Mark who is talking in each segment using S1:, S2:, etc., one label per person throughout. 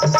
S1: होली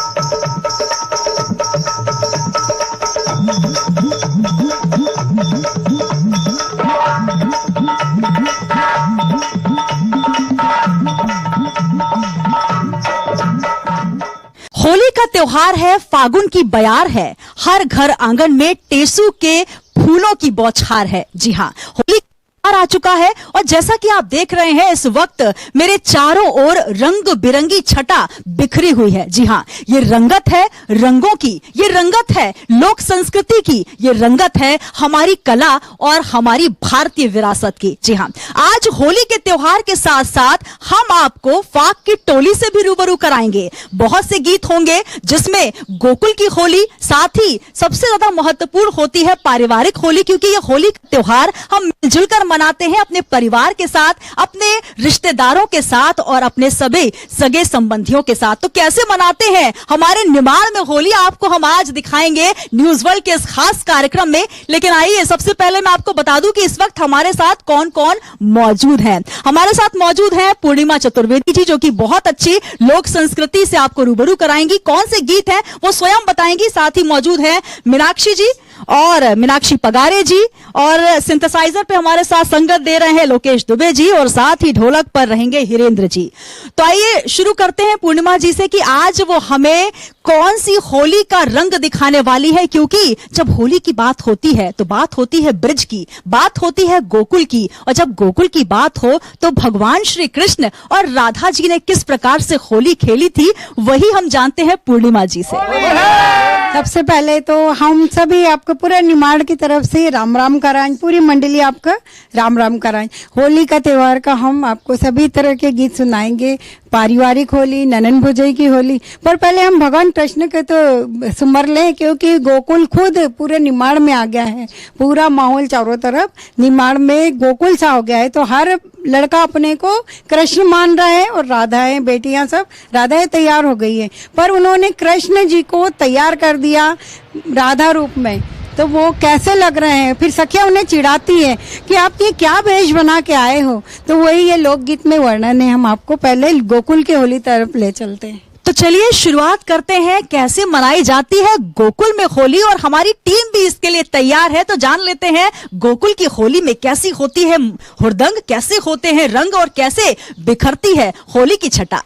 S1: का त्योहार है, फागुन की बयार है, हर घर आंगन में टेसू के फूलों की बौछार है। जी हाँ, होली आ चुका है और जैसा कि आप देख रहे हैं इस वक्त मेरे चारों ओर रंग बिरंगी छटा बिखरी हुई है। जी हाँ, ये रंगत है रंगों की, ये रंगत है लोक संस्कृति की, ये रंगत है हमारी कला और हमारी भारतीय विरासत की। जी हाँ, आज होली के त्योहार के साथ साथ हम आपको फाग की टोली से भी रूबरू कराएंगे। बहुत से गीत होंगे जिसमें गोकुल की होली, साथ ही सबसे ज्यादा महत्वपूर्ण होती है पारिवारिक होली, क्योंकि ये होली का त्योहार हम मिलजुल कर मनाते हैं अपने परिवार के साथ, अपने रिश्तेदारों के साथ और अपने सभी सगे संबंधियों के साथ। तो कैसे मनाते हैं हमारे निमाड़ में होली, आपको हम आज दिखाएंगे न्यूज वर्ल्ड के इस खास कार्यक्रम में। लेकिन आइए सबसे पहले मैं आपको बता दूं कि इस वक्त हमारे साथ कौन कौन मौजूद है। हमारे साथ मौजूद है पूर्णिमा चतुर्वेदी जी, जो कि बहुत अच्छी लोक संस्कृति से आपको रूबरू कराएंगी। कौन से गीत हैं वो स्वयं बताएंगी। साथ ही मौजूद है मीनाक्षी जी और मीनाक्षी पगारे जी, और सिंथेसाइजर पे हमारे साथ संगत दे रहे हैं लोकेश दुबे जी, और साथ ही ढोलक पर रहेंगे हिरेंद्र जी। तो आइए शुरू करते हैं पूर्णिमा जी से कि आज वो हमें कौन सी होली का रंग दिखाने वाली है, क्योंकि जब होली की बात होती है तो बात होती है ब्रिज की, बात होती है गोकुल की, और जब गोकुल की बात हो तो भगवान श्री कृष्ण और राधा जी ने किस प्रकार से होली खेली थी वही हम जानते हैं पूर्णिमा जी से।
S2: सबसे पहले तो हम सभी आपको पूरे निमाड़ की तरफ से राम राम कराएं, पूरी मंडली आपका राम राम कराएं। होली का त्योहार का हम आपको सभी तरह के गीत सुनाएंगे, पारिवारिक होली, ननन भुजई की होली। पर पहले हम भगवान कृष्ण के तो सुमर लें, क्योंकि गोकुल खुद पूरे निमाड़ में आ गया है। पूरा माहौल चारों तरफ निमाड़ में गोकुल सा हो गया है, तो हर लड़का अपने को कृष्ण मान रहा है और राधाएं, बेटियां सब राधाएं तैयार हो गई है। पर उन्होंने कृष्ण जी को तैयार कर दिया राधा रूप में, तो वो कैसे लग रहे हैं। फिर सखिया उन्हें चिढ़ाती है कि आप ये क्या वेश बना के आए हो। तो वही ये लोकगीत में वर्णन है। हम आपको पहले गोकुल के होली तरफ ले चलते हैं।
S1: तो चलिए शुरुआत करते हैं कैसे मनाई जाती है गोकुल में होली, और हमारी टीम भी इसके लिए तैयार है। तो जान लेते हैं गोकुल की होली में कैसी होती है हुड़दंग, कैसे होते हैं रंग और कैसे बिखरती है होली की छटा।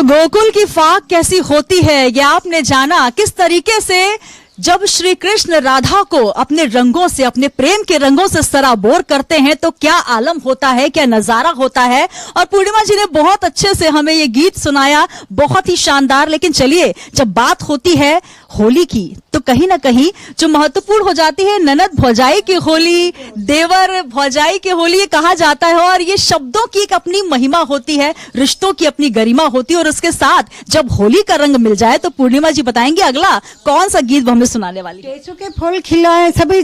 S1: गोकुल की फाक कैसी होती है, ये आपने जाना। किस तरीके से जब श्री कृष्ण राधा को अपने रंगों से, अपने प्रेम के रंगों से सराबोर करते हैं तो क्या आलम होता है, क्या नजारा होता है। और पूर्णिमा जी ने बहुत अच्छे से हमें ये गीत सुनाया, बहुत ही शानदार। लेकिन चलिए, जब बात होती है होली की तो कहीं ना कहीं जो महत्वपूर्ण हो जाती है ननद भौजाई की होली, देवर भौजाई की होली, ये कहा जाता है। और ये शब्दों की एक अपनी महिमा होती है, रिश्तों की अपनी गरिमा होती है। और उसके साथ जब होली का रंग मिल जाए तो पूर्णिमा जी बताएंगे अगला कौन सा गीत हमें सुनाने वाली।
S2: टेसू के फूल खिलाए सभी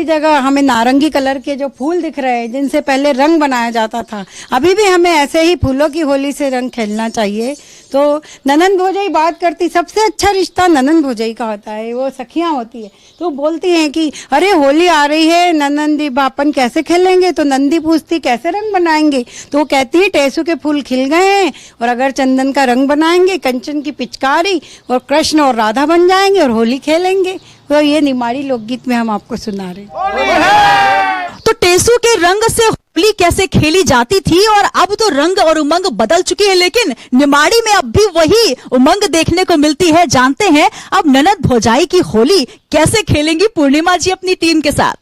S2: जगह हमें नारंगी कलर के जो फूल दिख रहे हैं, जिनसे पहले रंग बनाया जाता था, अभी भी हमें ऐसे ही फूलों की होली से रंग खेलना चाहिए। तो ननंद भौजाई बात करती, सबसे अच्छा रिश्ता ननंद भौजाई का होता है। वो सखियां होती है तो बोलती हैं कि अरे होली आ रही है ननंदी बापन कैसे खेलेंगे। तो नंदी पूछती कैसे रंग बनाएंगे, तो वो कहती है टेसू के फूल खिल गए हैं और अगर चंदन का रंग बनाएंगे, कंचन की पिचकारी और कृष्ण और राधा बन जाएंगे और होली खेलेंगे। तो ये निमाड़ी लोकगीत में हम आपको सुना रहे हैं।
S1: तो टेसू के रंग से होली कैसे खेली जाती थी, और अब तो रंग और उमंग बदल चुकी है, लेकिन निमाड़ी में अब भी वही उमंग देखने को मिलती है। जानते हैं अब ननद भौजाई की होली कैसे खेलेंगी पूर्णिमा जी अपनी टीम के साथ।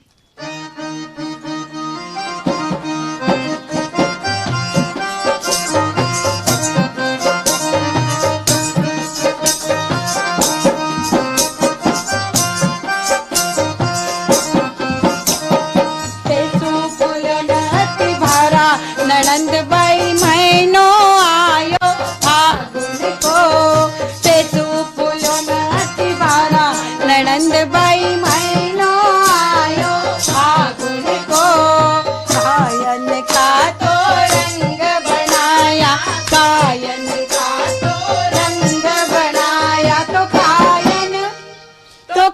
S2: ननंद बाई महीनो आयो फागुन को, टेसू फूलो नती भारा ननंद बाई महीनो आयो फागुन को। कायन का तो रंग बनाया, कायन का तो रंग बनाया, तो कायन की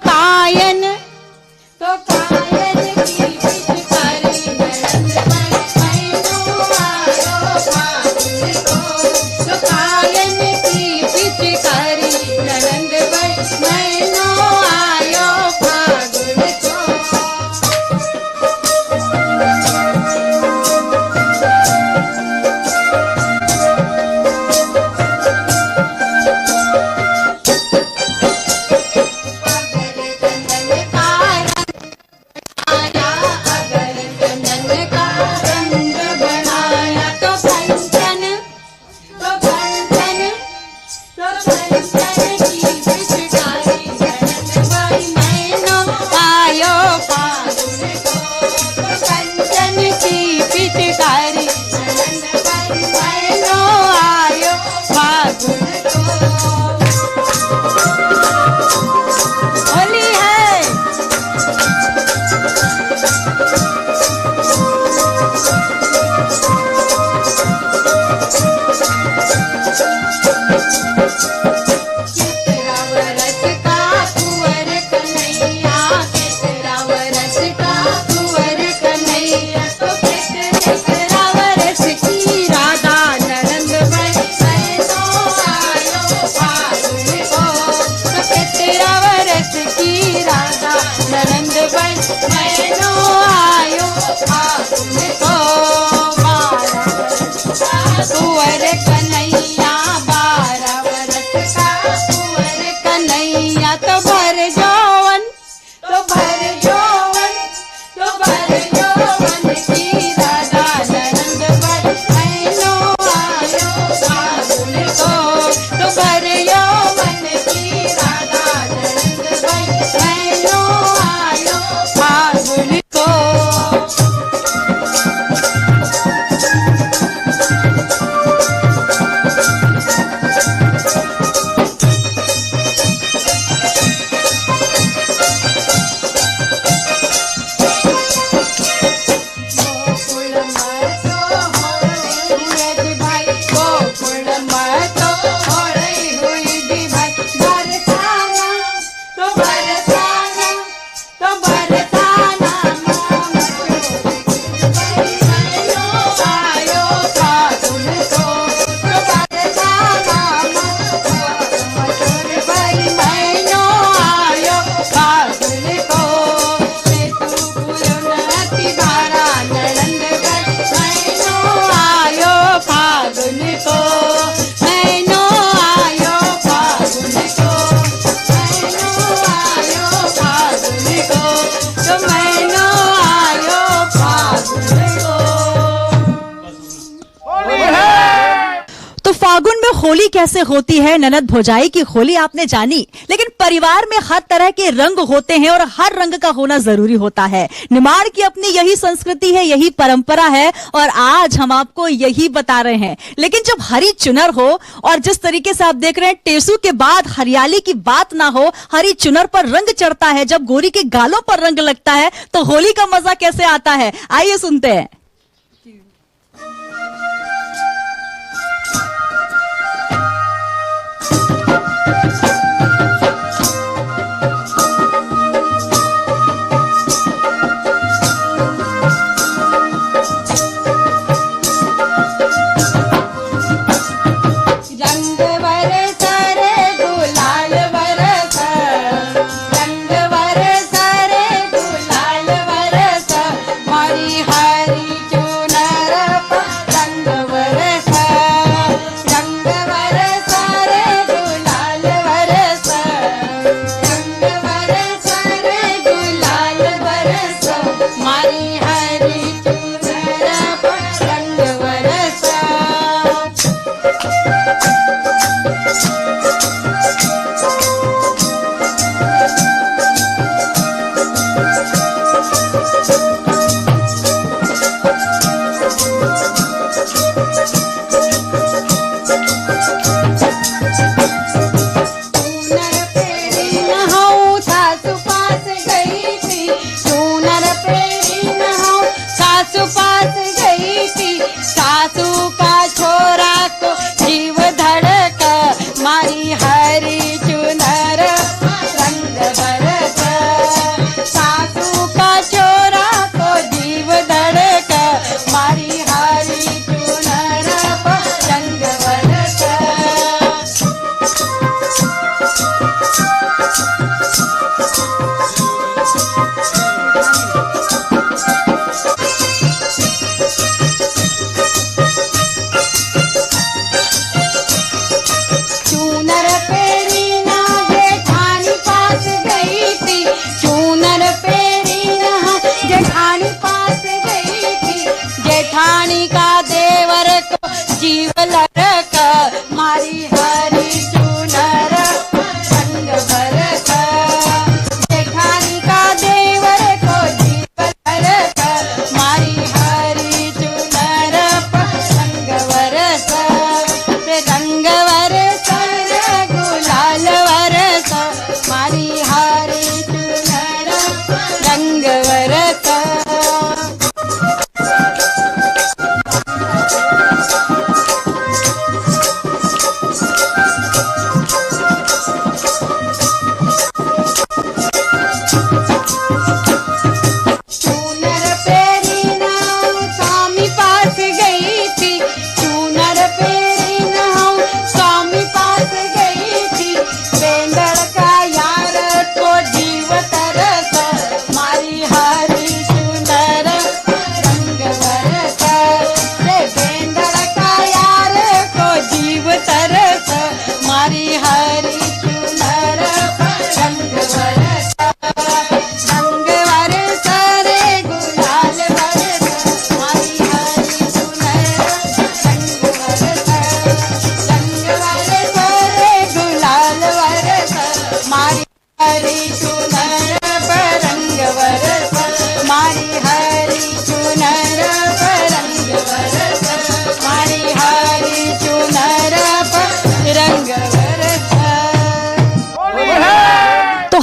S2: पिचकारी
S1: होली कैसे होती है, ननद भौजाई की होली आपने जानी, लेकिन परिवार में हर तरह के रंग होते हैं और हर रंग का होना जरूरी होता है। निमाड़ की अपनी यही संस्कृति है, यही परंपरा है और आज हम आपको यही बता रहे हैं। लेकिन जब हरी चुनर हो और जिस तरीके से आप देख रहे हैं टेसू के बाद हरियाली की बात ना हो, हरी चुनर पर रंग चढ़ता है, जब गोरी के गालों पर रंग लगता है तो होली का मजा कैसे आता है, आइए सुनते हैं।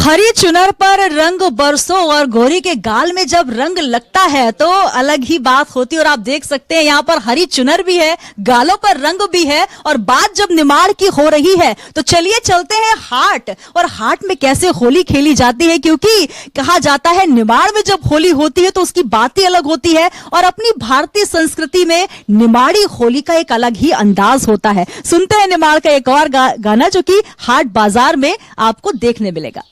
S1: हरी चुनर पर रंग बरसों और गोरी के गाल में जब रंग लगता है तो अलग ही बात होती है। और आप देख सकते हैं यहाँ पर हरी चुनर भी है, गालों पर रंग भी है। और बात जब निमाड़ की हो रही है तो चलिए चलते हैं हाट, और हाट में कैसे होली खेली जाती है, क्योंकि कहा जाता है निमाड़ में जब होली होती है तो उसकी बात ही अलग होती है। और अपनी भारतीय संस्कृति में निमाड़ी होली का एक अलग ही अंदाज होता है। सुनते हैं निमाड़ का एक और गाना जो कि हाट बाजार में आपको देखने मिलेगा।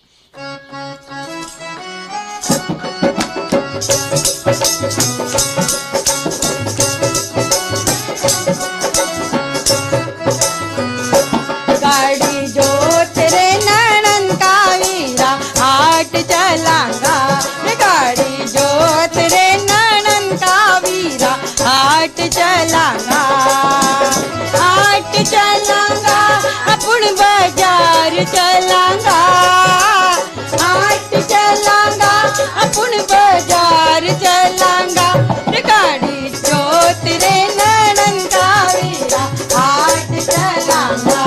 S2: गाड़ी जो तेरे नैनन का वीरा हाट चलांगा, गाड़ी जो तेरे नैनन का वीरा हाट चलांगा, हाट चलांगा। चलांगा, हाट चलांगा, अपन बाजार चलांगा, गाड़ी जोत रे नैनन का वीरा, हाट चलांगा।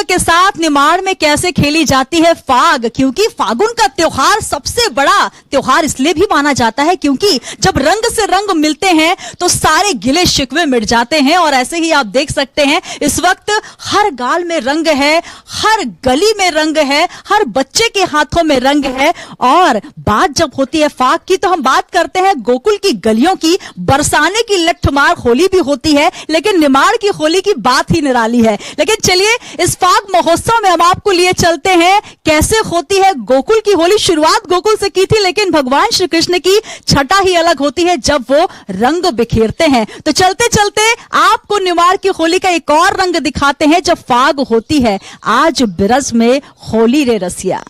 S1: के साथ निमाड़ में कैसे खेली जाती है फाग, क्योंकि फागुन का त्योहार सबसे बड़ा त्योहार इसलिए भी माना जाता है क्योंकि जब रंग से रंग मिलते हैं तो सारे गिले शिकवे मिट जाते हैं। और ऐसे ही आप देख सकते हैं इस वक्त हर गाल में रंग है, हर गली में रंग है, हर बच्चे के हाथों में रंग है। और बात जब होती है फाग की तो हम बात करते हैं गोकुल की गलियों की, बरसाने की लठमार होली भी होती है, लेकिन निमाड़ की होली की बात ही निराली है। लेकिन चलिए इस फाग महोत्सव में हम आपको लिए चलते हैं कैसे होती है गोकुल की होली। शुरुआत गोकुल से की थी, लेकिन भगवान श्री कृष्ण की छटा ही अलग होती है जब वो रंग बिखेरते हैं। तो चलते चलते आपको निमाड़ की होली का एक और रंग दिखाते हैं जब फाग होती है। आज बिरज में होली रे रसिया।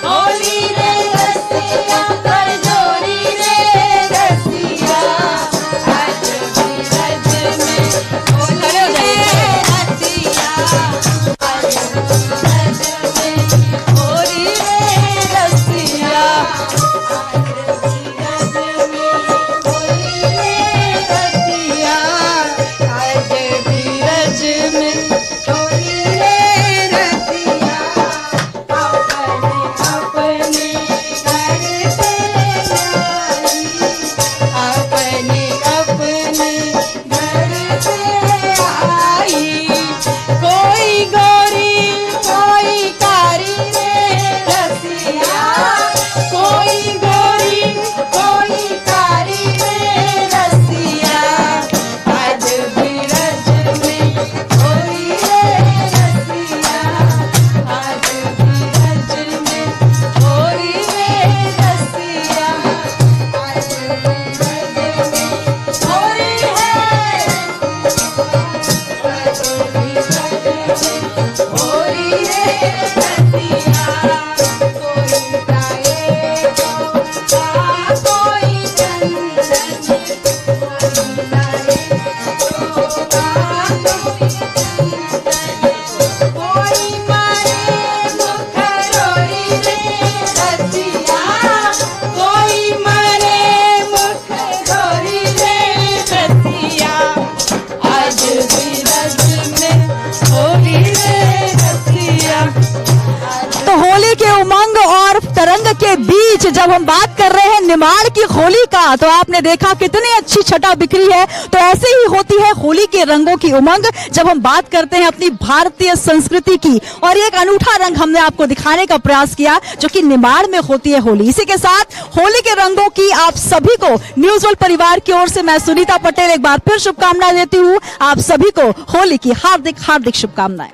S2: होली रे
S1: के बीच जब हम बात कर रहे हैं निमाड़ की होली का, तो आपने देखा कितनी अच्छी छटा बिखरी है। तो ऐसे ही होती है होली के रंगों की उमंग जब हम बात करते हैं अपनी भारतीय संस्कृति की। और एक अनूठा रंग हमने आपको दिखाने का प्रयास किया जो कि निमाड़ में होती है होली। इसी के साथ होली के रंगों की आप सभी को न्यूज वर्ल्ड परिवार की ओर से मैं सुनीता पटेल एक बार फिर शुभकामनाएं देती हूँ। आप सभी को होली की हार्दिक हार्दिक शुभकामनाएं।